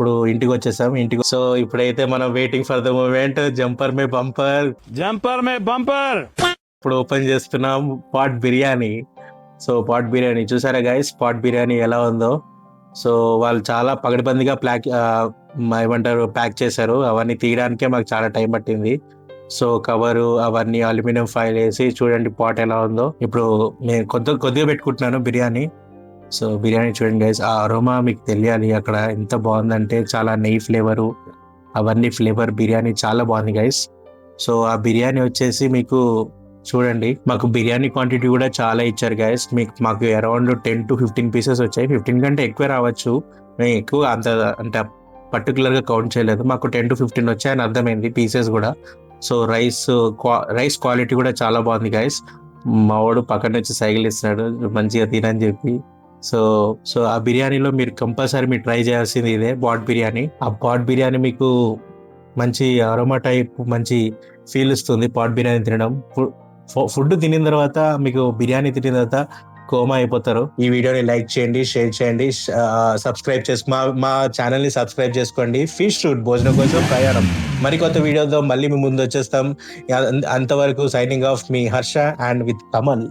ఇప్పుడు ఇంటికి వచ్చేసాం. సో ఇప్పుడైతే మనం వెయిటింగ్ ఫర్ ద మూమెంట్ జంపర్ మే బంపర్ ఇప్పుడు ఓపెన్ చేస్తున్నాం pot biryani. So pot biryani చూసారా గైస్, పాట్ బిర్యానీ ఎలా ఉందో. సో వాళ్ళు చాలా పగడబందిగా ఏమంటారు ప్యాక్ చేశారు. అవన్నీ తీయడానికే మాకు చాలా టైం పట్టింది. సో కవరు అవన్నీ అల్యూమినియం ఫాయిల్ వేసి చూడండి పాట్ ఎలా ఉందో. ఇప్పుడు నేను కొద్దిగా పెట్టుకుంటున్నాను బిర్యానీ. సో బిర్యానీ చూడండి గైస్, ఆ అరోమా మీకు తెలియాలి అక్కడ ఎంత బాగుందంటే, చాలా నెయ్యి ఫ్లేవరు అవన్నీ ఫ్లేవర్ బిర్యానీ చాలా బాగుంది గైస్. సో ఆ బిర్యానీ వచ్చేసి మీకు చూడండి, మాకు బిర్యానీ క్వాంటిటీ కూడా చాలా ఇచ్చారు గైస్. మాకు అరౌండ్ 10 to 15 పీసెస్ వచ్చాయి. 15 కంటే ఎక్కువ రావచ్చు, మేము ఎక్కువ అంత పర్టికులర్గా కౌంట్ చేయలేదు. మాకు 10 to 15 వచ్చాయని అర్థమైంది పీసెస్ కూడా. సో రైస్ క్వాలిటీ కూడా చాలా బాగుంది గైస్. మా వాడు పక్కన నుంచి సైకిల్ ఇస్తున్నాడు మంచిగా తినని చెప్పి. సో సో ఆ బిర్యానీలో మీరు కంపల్సరీ మీరు ట్రై చేయాల్సింది ఇదే పాట్ బిర్యానీ. ఆ పాట్ బిర్యానీ మీకు మంచి అరోమా టైప్ మంచి ఫీల్ ఇస్తుంది పాట్ బిర్యానీ తినడం. ఫుడ్ తినిన తర్వాత మీకు బిర్యానీ తినిన తర్వాత కోమా అయిపోతారు. ఈ వీడియోని లైక్ చేయండి, షేర్ చేయండి, సబ్స్క్రైబ్ మా ఛానల్ ని సబ్స్క్రైబ్ చేసుకోండి. ఫిష్ రూట్ భోజనం కోసం ప్రయాణం మరికొత్త వీడియోతో మళ్ళీ మీ ముందు వచ్చేస్తాం. అంతవరకు signing off me Harsha and with Kamal.